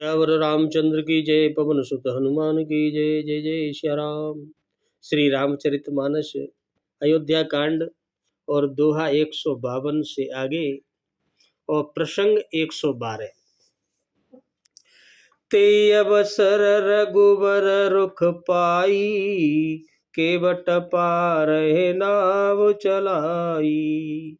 और रामचंद्र की जय। पवन सुत हनुमान की जय। जय जय श्री राम। श्री रामचरितमानस अयोध्या कांड और दोहा 152 से आगे और प्रसंग 112। ते अवसर रघुबर रुख पाई, केवट पार नाव चलाई।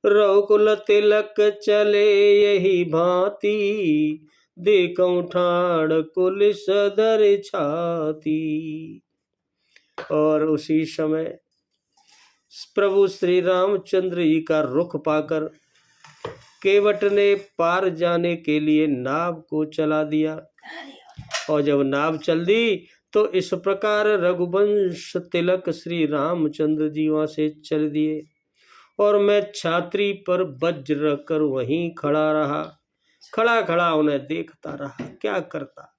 रघुकुल तिलक चले यही भांति, देखऊं ठाड़ कुलिस धर छाती। और उसी समय प्रभु श्री रामचंद्र जी का रुख पाकर केवट ने पार जाने के लिए नाव को चला दिया। और जब नाव चल दी तो इस प्रकार रघुवंश तिलक श्री रामचंद्र जी वहां से चल दिए। और मैं छात्री पर वज्र कर वहीं खड़ा रहा। खड़ा खड़ा उन्हें देखता रहा, क्या करता।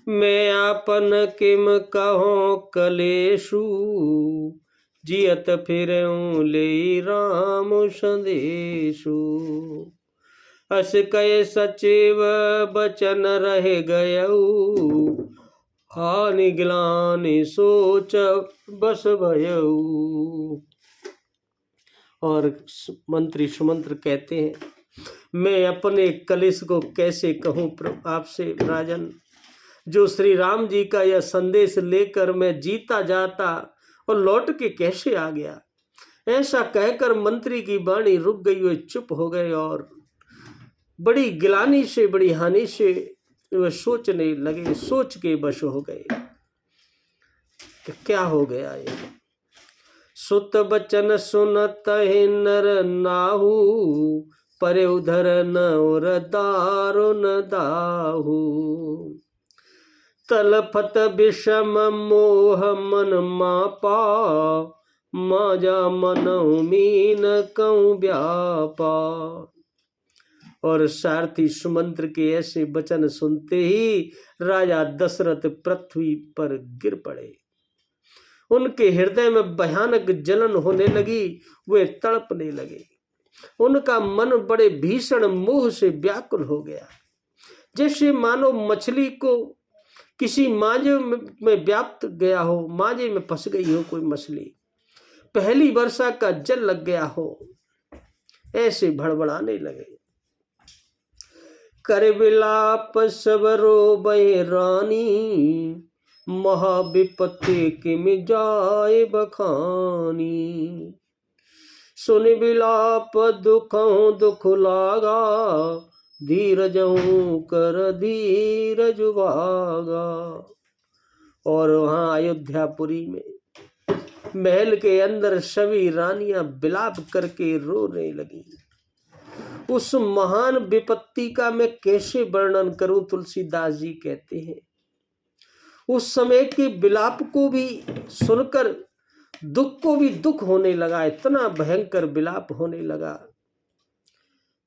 मैं आपन किम कहो कलेशु, जियत फिरऊं ले राम संदेशु। अस कय सचिव बचन रह गयऊ, हानि ग्लानि सोच बस भयऊ। और मंत्री सुमंत्र कहते हैं, मैं अपने कलेश को कैसे कहूँ आपसे राजन। जो श्री राम जी का यह संदेश लेकर मैं जीता जाता और लौट के कैसे आ गया। ऐसा कहकर मंत्री की वाणी रुक गई, वे चुप हो गए और बड़ी गिलानी से बड़ी हानि से वे सोचने लगे, सोच के वश हो गए कि क्या हो गया ये। सुत बचन सुनत नर नाहू, परे उधर न और दारुन दाहू। तलफत विषम मोह मन मापा, माजा मन मीन कऊं व्यापा। और सारथी सुमंत्र के ऐसे वचन सुनते ही राजा दशरथ पृथ्वी पर गिर पड़े। उनके हृदय में भयानक जलन होने लगी, वे तड़पने लगे। उनका मन बड़े भीषण मोह से व्याकुल हो गया, जैसे मानो मछली को किसी मांझे में व्याप्त गया हो, मांझे में फंस गई हो कोई मछली, पहली वर्षा का जल लग गया हो, ऐसे भड़बड़ाने लगे। कर विलाप सब रोबे रानी, महाविपत्ति किम जाए बखानी। सुन विलाप दुखों दुख लागा, धीरजहूं कर धीरज भागा। और वहां अयोध्यापुरी में महल के अंदर सभी रानियां विलाप करके रोने लगी। उस महान विपत्ति का मैं कैसे वर्णन करूं, तुलसीदास जी कहते हैं। उस समय के विलाप को भी सुनकर दुख को भी दुख होने लगा, इतना भयंकर विलाप होने लगा,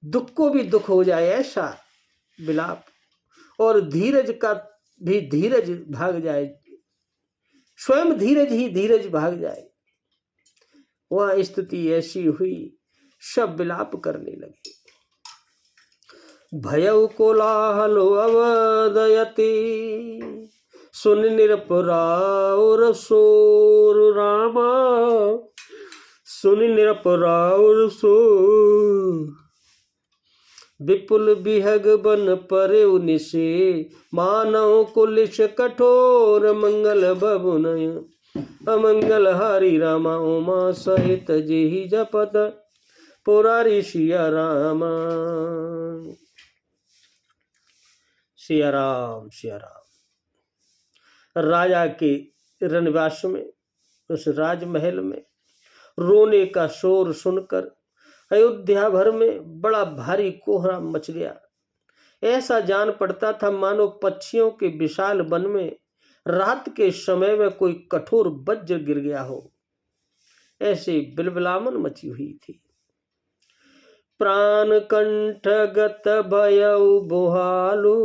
दुख को भी दुख हो जाए ऐसा विलाप। और धीरज का भी धीरज भाग जाए, स्वयं धीरज ही धीरज भाग जाए। वह स्थिति ऐसी हुई, सब विलाप करने लगे। भयउ कोलाहल अवदयति, सुन निरपराउर सोर रामा। सुन निरपराउर सोर, विपुल बिहग बन परे निशे। मानव कुलिश कठोर, मंगल बबुनय अमंगल हारी रामा। उमा सहित जेहि जपत, पुरारी सिया रामा। सिया राम सिया राम। राजा के रनवास में, उस राजमहल में रोने का शोर सुनकर अयोध्या भर में बड़ा भारी कोहरा मच गया। ऐसा जान पड़ता था मानो पक्षियों के विशाल वन में रात के समय में कोई कठोर वज्र गिर गया हो, ऐसे बिलबिलावन मची हुई थी। प्राण कंठ गत भयउ बुहालु,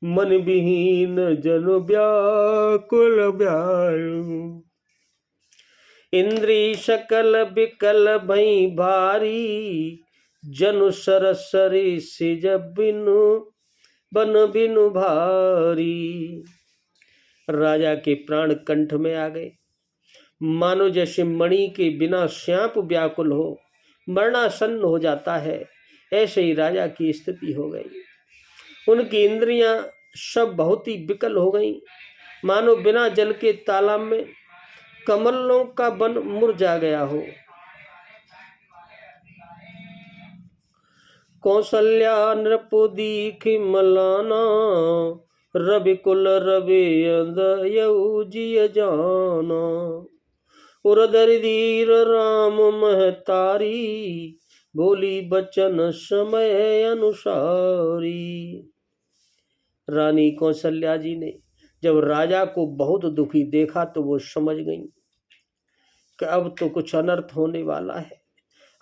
मन विहीन जन व्याकुल व्यालु। इंद्री सकल बिकल भई भारी, जनु सरसरी सिज बिनु बन बिनु भारी। राजा के प्राण कंठ में आ गए, मानो जैसे मणि के बिना श्याप व्याकुल हो, मरणासन्न हो जाता है, ऐसे ही राजा की स्थिति हो गई। उनकी इंद्रियां सब बहुत ही विकल हो गईं, मानो बिना जल के तालाब में कमलों का वन मुरझा गया हो। कौशल्या नृपु दीखि मलाना, रवि कुल रवि यऊ जिय जाना। उरदर धीर राम महतारी, बोली बचन समय अनुसारी। रानी कौशल्या जी ने जब राजा को बहुत दुखी देखा तो वो समझ गई कि अब तो कुछ अनर्थ होने वाला है।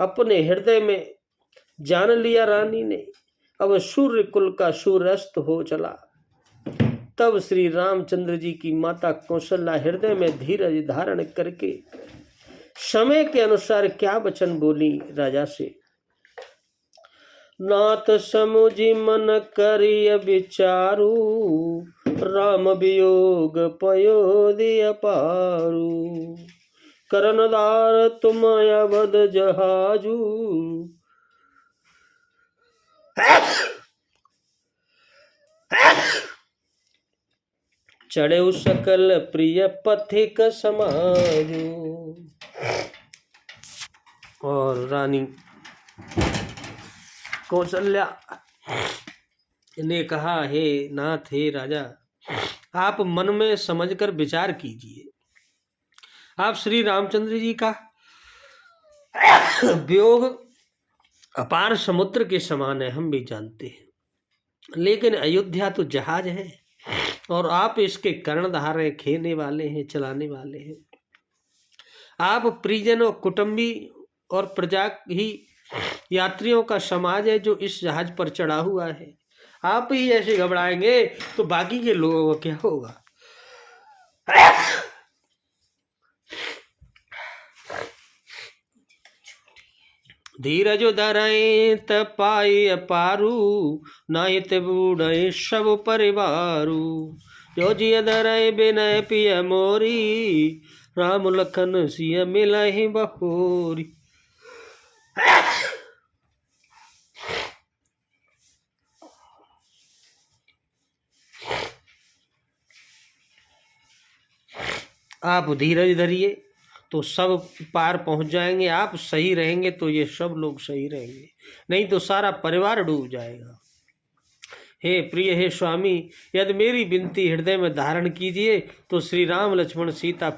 अपने हृदय में जान लिया रानी ने, अब सूर्य कुल का सूर्यास्त हो चला। तब श्री रामचंद्र जी की माता कौशल्या हृदय में धीरज धारण करके समय के अनुसार क्या वचन बोली राजा से। नाथ समुझि मन करिय विचारू, राम वियोग पयोदि अपारू। करनदार तुम अवध जहाजू, चढ़े सकल प्रिय पथिक समाजू। और रानी कौशल्या ने कहा, हे नाथ, हे राजा, आप मन में समझकर विचार कीजिए। आप श्री रामचंद्र जी का वियोग अपार समुद्र के समान है, हम भी जानते हैं, लेकिन अयोध्या तो जहाज है और आप इसके कर्णधार हैं, खेने वाले हैं, चलाने वाले हैं। आप परिजन और कुटुंबी और प्रजा ही यात्रियों का समाज है जो इस जहाज पर चढ़ा हुआ है। आप ही ऐसे घबराएंगे तो बाकी के लोगों को क्या होगा। धीरज धरई तपाई अपारू, नाहित बूढ़े सब परिवारू। जो जिय धरई बिनय पिय मोरी, राम लखन सिय मिलहि बहोरी। आप धीरज धरिए तो सब पार पहुंच जाएंगे। आप सही रहेंगे तो ये सब लोग सही रहेंगे, नहीं तो सारा परिवार डूब जाएगा। हे प्रिय, हे स्वामी, यदि मेरी विनती हृदय में धारण कीजिए तो श्री राम लक्ष्मण सीता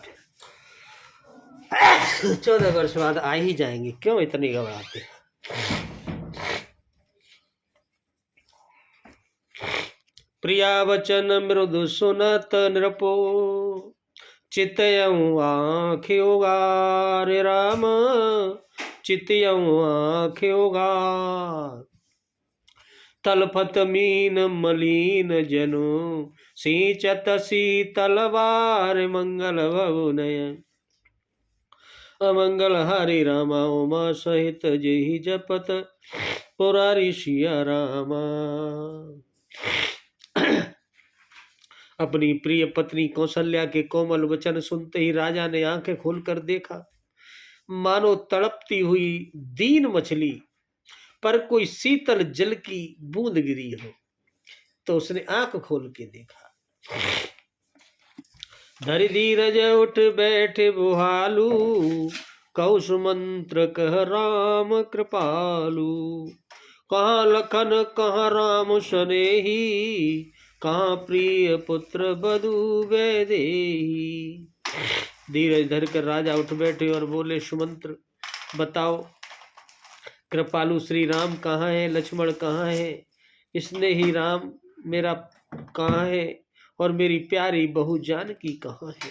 14 वर्ष बाद आ ही जाएंगे। क्यों इतनी घबराते हैं। प्रिया वचन मृदु सुनत नृपो, चितयऊ आँखियों गार। राम चितयऊ आँखियों गार। तलफत मीन मलिन जनु, सिंचत शीतल वार। मंगल भव नयन अमंगल हरि रामा, उमा सहित जेहि जपत पुरारी सिया रामा। अपनी प्रिय पत्नी कौशल्या के कोमल वचन सुनते ही राजा ने आंखें खोलकर देखा, मानो तड़पती हुई दीन मछली पर कोई शीतल जल की बूंद गिरी हो। तो उसने आंख खोल के देखा। धरि धीरज उठ बैठे बुहालू, कौश मंत्र कह राम कृपालू। कहाँ लखन कहाँ राम सनेही, कहाँ प्रिय पुत्र बधु वैदेही। धीरज धर कर राजा उठ बैठे और बोले, सुमंत्र बताओ, कृपालु श्री राम कहाँ है, लक्ष्मण कहाँ है, इसने ही राम मेरा कहाँ है, और मेरी प्यारी बहू जानकी कहाँ है।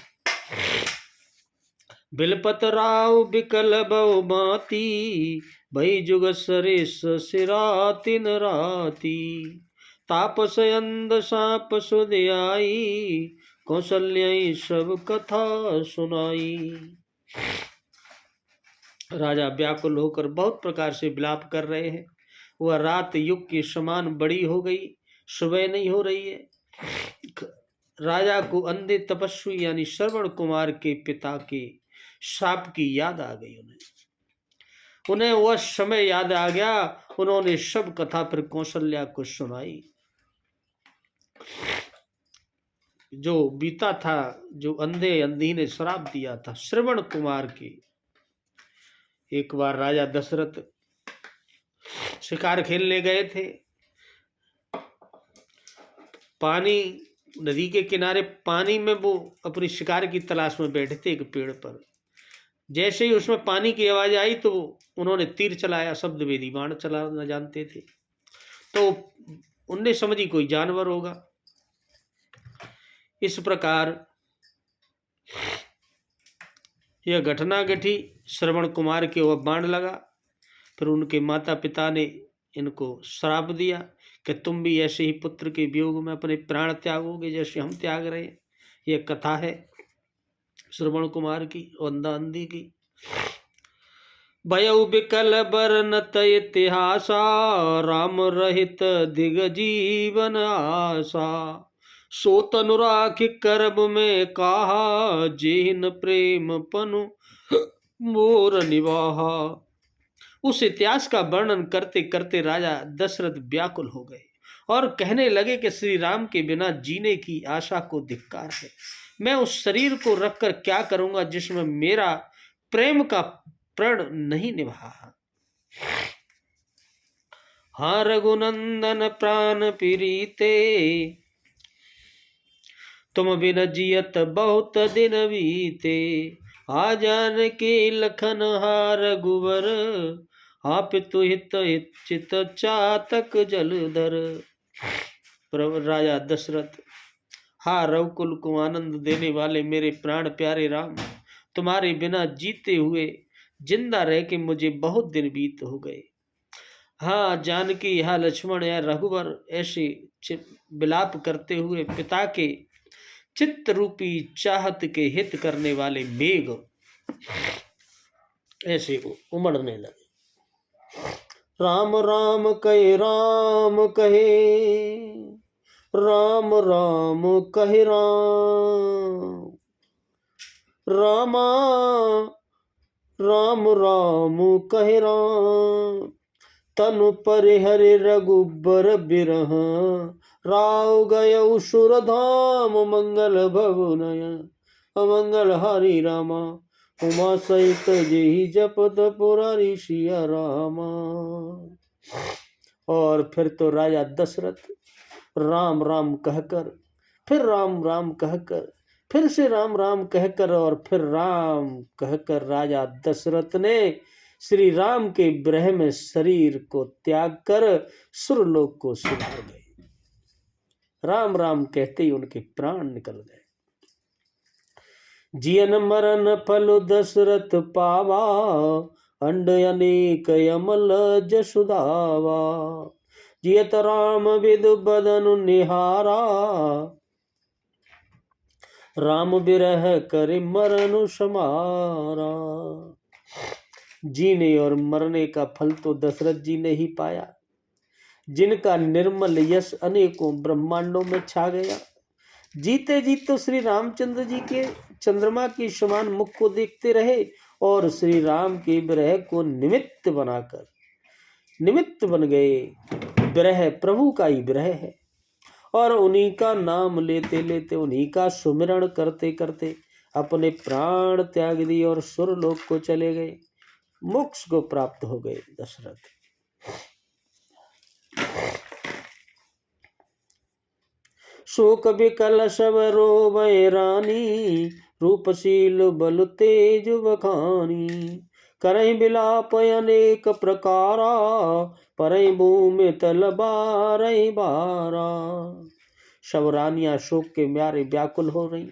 बिलपत राव बिकल बहु माती, भई जुग सरेस सिरा दिन राती। तापस अंध साप सुधियाई, कौशल्या सब कथा सुनाई। राजा व्याकुल होकर बहुत प्रकार से विलाप कर रहे हैं। वह रात युग के समान बड़ी हो गई, सुबह नहीं हो रही है। राजा को अंधे तपस्वी यानी श्रवण कुमार के पिता के शाप की याद आ गई। उन्हें वह समय याद आ गया। उन्होंने सब कथा फिर कौशल्या को सुनाई। जो बीता था, जो अंधे अंधी ने श्राप दिया था श्रवण कुमार के। एक बार राजा दशरथ शिकार खेलने गए थे। पानी, नदी के किनारे पानी में वो अपनी शिकार की तलाश में बैठे थे एक पेड़ पर। जैसे ही उसमें पानी की आवाज आई तो उन्होंने तीर चलाया। शब्द वेदी बाण चलाना जानते थे, तो उनने समझी कोई जानवर होगा। इस प्रकार यह घटना घटी। श्रवण कुमार के वह बाण लगा। फिर उनके माता पिता ने इनको श्राप दिया कि तुम भी ऐसे ही पुत्र के वियोग में अपने प्राण त्यागोगे जैसे हम त्याग रहे हैं। यह कथा है श्रवण कुमार की, अंधा अंधी की। भयउ बिकल बरनत इतिहासा, राम रहित दिग जीवन आशा। सो तनु राखि करब में कहा, जिन प्रेम पनु मोर निवाहा। उस इतिहास का वर्णन करते करते राजा दशरथ व्याकुल हो गए और कहने लगे कि श्री राम के बिना जीने की आशा को धिक्कार है। मैं उस शरीर को रखकर क्या करूंगा जिसमें मेरा प्रेम का प्रण नहीं निभा। हाँ रघुनंदन प्राण प्रीते, तुम बिन जियत बहुत दिन बीते। आ जान के लखन हार रघुवर, आप पितु हित चित चातक जलधर। राजा दशरथ, हा रघुकुल को आनंद देने वाले मेरे प्राण प्यारे राम, तुम्हारे बिना जीते हुए जिंदा रह के मुझे बहुत दिन बीत हो गए। हाँ जानकी, हा लक्ष्मण या रघुवर ऐसे विलाप करते हुए पिता के चित्त रूपी चाहत के हित करने वाले मेघ ऐसे उमड़ने लगे। राम राम कहे राम कहे, राम राम कहे राम। रामा राम राम कहे राम। तनु परिहरि रघुबर बिरह, राव गय सुर धाम मंगल भवनय। अमंगल हरि रामा, उमा सहित जेहि जपत पुरारी सिया रामा। और फिर तो राजा दशरथ राम राम कहकर, फिर राम राम कहकर, फिर से राम राम कहकर और फिर राम कहकर राजा दशरथ ने श्री राम के विरह में शरीर को त्याग कर सुरलोक को सिधार गए। राम राम कहते ही उनके प्राण निकल गए। जियन मरण फल दशरथ पावा, अंड अनेक यमल जसुदावा। जियत राम विदु बदनु निहारा, राम विरह करे मरनु समारा। जीने और मरने का फल तो दशरथ जी ने ही पाया, जिनका निर्मल यश अनेकों ब्रह्मांडों में छा गया। जीते जी तो श्री रामचंद्र जी के चंद्रमा के समान मुख को देखते रहे और श्री राम के विरह को निमित्त बनाकर निमित्त बन गए। विरह प्रभु का ही विरह है और उन्हीं का नाम लेते लेते, उन्हीं का सुमिरण करते करते अपने प्राण त्याग दिए और सुरलोक को चले गए, मोक्ष को प्राप्त हो गए दशरथ। शोक विकल सब रोवै रानी, रूपशील बल तेज बखानी। करहि विलाप अनेक प्रकारा, परहि भूमि तल बारहि बारा। सब रानियां शोक के मारे व्याकुल हो रही,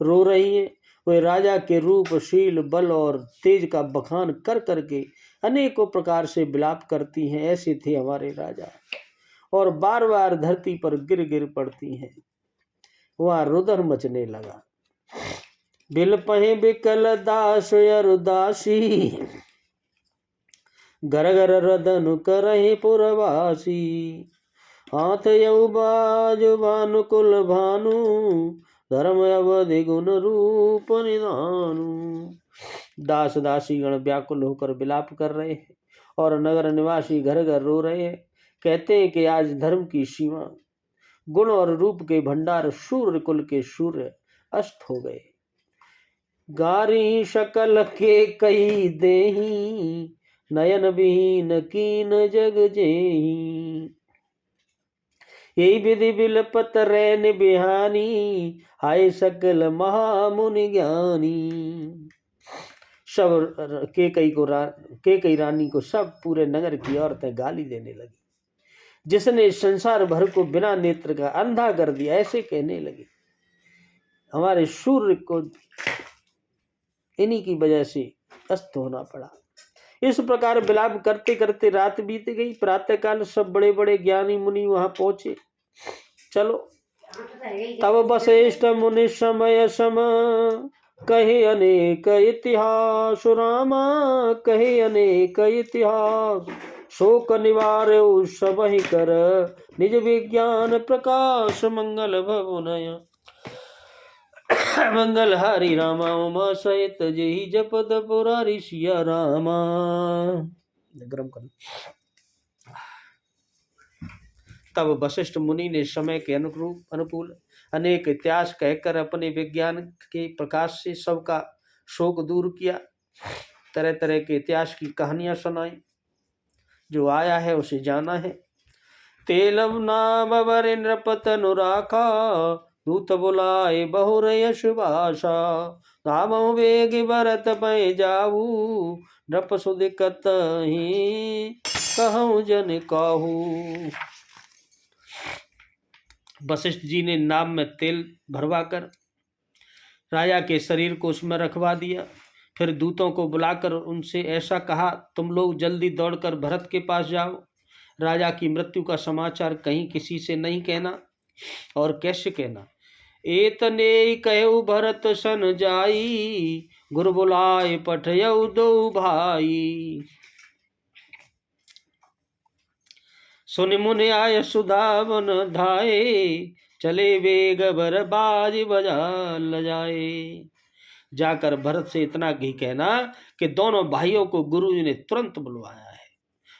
रो रही हैं। वे राजा के रूप, शील, बल और तेज का बखान कर करके अनेकों प्रकार से विलाप करती हैं। ऐसे थे हमारे राजा और बार बार धरती पर गिर गिर पड़ती हैं। वहां रुदन मचने लगा। बिल पहे बिकल दास अरुदासी, घर घर रदन करहि पुरवासी। हाथ यऊ बाज भानुकुल भानु धर्म अवधि गुण रूप निधानु। दास दासी गण व्याकुल होकर विलाप कर रहे हैं और नगर निवासी घर घर रो रहे हैं। कहते हैं कि आज धर्म की सीमा, गुण और रूप के भंडार सूर्य कुल के सूर्य अस्त हो गए। गारी शकल के कई देही नयन विहीन कीन जग जेही। यही विधि बिलपत रैन बिहानी हाय सकल महामुनि ज्ञानी। सब केकई रानी को सब पूरे नगर की औरतें गाली देने लगी। जिसने संसार भर को बिना नेत्र का अंधा कर दिया, ऐसे कहने लगे हमारे सूर्य को इन्हीं की वजह से अस्त होना पड़ा। इस प्रकार विलाप करते करते रात बीत गई। प्रातःकाल सब बड़े बड़े ज्ञानी मुनि वहां पहुंचे। चलो तब वशिष्ठ मुनि समय सम कहे अनेक इतिहास रामा, कहे अनेक इतिहास। शोक निवार सब ही कर निज विज्ञान प्रकाश। मंगल भवनय मंगल हरि रामा उमा सहित जय जपद पुरारी सिया रामा। गरम कर। तब वशिष्ठ मुनि ने समय के अनुकूल अनेक इतिहास कहकर अपने विज्ञान के प्रकाश से सबका शोक दूर किया। तरह तरह के इतिहास की कहानियां सुनाई। जो आया है उसे जाना है। तेलव नाम वर नृपत अनुराखा दूत बुलाए बहुर यश भाषा। धाम वेग भरत पै जाऊ नृप सुदिकत ही कहूँ जन काहू। वशिष्ठ जी ने नाम में तेल भरवाकर राजा के शरीर को उसमें रखवा दिया। फिर दूतों को बुलाकर उनसे ऐसा कहा, तुम लोग जल्दी दौड़कर भरत के पास जाओ। राजा की मृत्यु का समाचार कहीं किसी से नहीं कहना। और कैसे कहना? एतने कहु भरत सन जाई गुरु बुलाए पठयउ दो भाई। सुन मुनि आय सुधावन धाये चले वेग बर बाज बजा लजाए। जाकर भरत से इतना ही कहना कि दोनों भाइयों को गुरु जी ने तुरंत बुलवाया है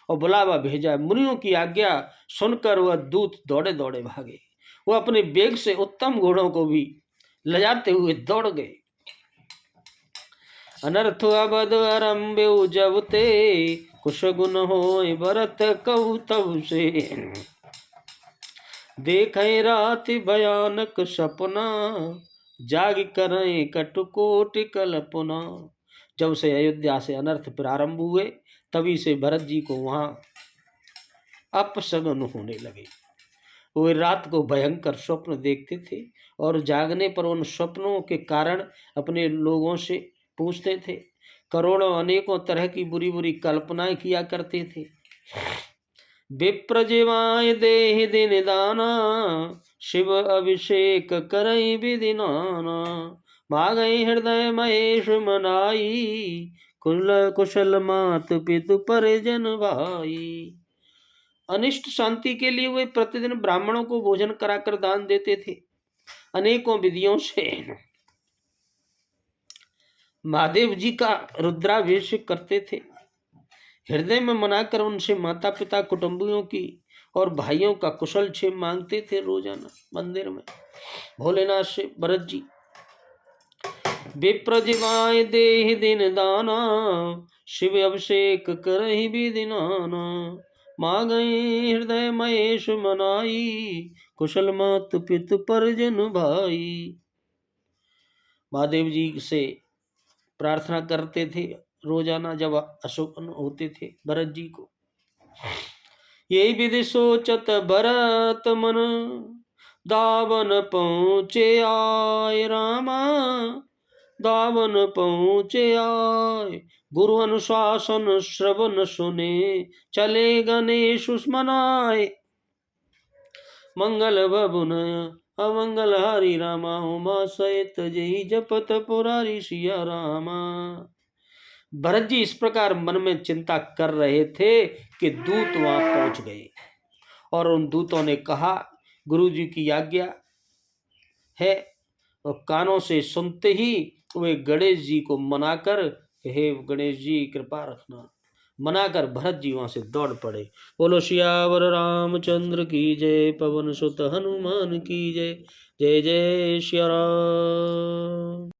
और बुलावा भेजा है। मुनियों की आज्ञा सुनकर वह दूत दौड़े दौड़े भागे। वो अपने वेग से उत्तम घोड़ों को भी लजाते हुए दौड़ गए। अनर्थ अबद आरंभे जब ते कुश गुण होय भरत कहु तब से। देखे रात भयानक सपना जाग करें कटुकोटि कल्पना। जब से अयोध्या से अनर्थ प्रारंभ हुए तभी से भरत जी को वहां अपशगुन होने लगे। वे रात को भयंकर स्वप्न देखते थे और जागने पर उन स्वप्नों के कारण अपने लोगों से पूछते थे। करोड़ों अनेकों तरह की बुरी बुरी कल्पनाएं किया करते थे। विप्रजिवाय देहि दिन दाना शिव अभिषेक करई विधि नाना। मागई हृदय महेश मनाई कुशल मात पितु परिजन भाई। अनिष्ट शांति के लिए वे प्रतिदिन ब्राह्मणों को भोजन कराकर दान देते थे। अनेकों विधियों से महादेव जी का रुद्राभिषेक करते थे। हृदय में मनाकर उनसे माता पिता कुटुंबियों की और भाइयों का कुशल क्षेम मांगते थे रोजाना मंदिर में भोलेनाथ से। भरत जी विप्रजिवाय देहि दिन दाना शिव अभिषेक करहि विधि नाना। मांगई हृदय महेश मनाई कुशल मात पितु परिजन भाई। महादेव जी से प्रार्थना करते थे रोजाना जब अशोकन होते थे भरत जी को। यही विधि सोचत भरत मन दावन पहुँचे आय रामा। दावन पहुँचे आय गुरु अनुशासन श्रवण सुने चले गणेश मनाए। मंगल भवन अमंगल हरि रामा उमा सहित जय जपत पुरारी सिया रामा। भरत जी इस प्रकार मन में चिंता कर रहे थे कि दूत वहां पहुंच गए और उन दूतों ने कहा, गुरु जी की आज्ञा है। और कानों से सुनते ही वे गणेश जी को मनाकर, हे गणेश जी कृपा रखना, मनाकर भरत जी वहां से दौड़ पड़े। बोलो सियावर रामचंद्र की जय, पवन सुत हनुमान की जय। जय जय सिया राम।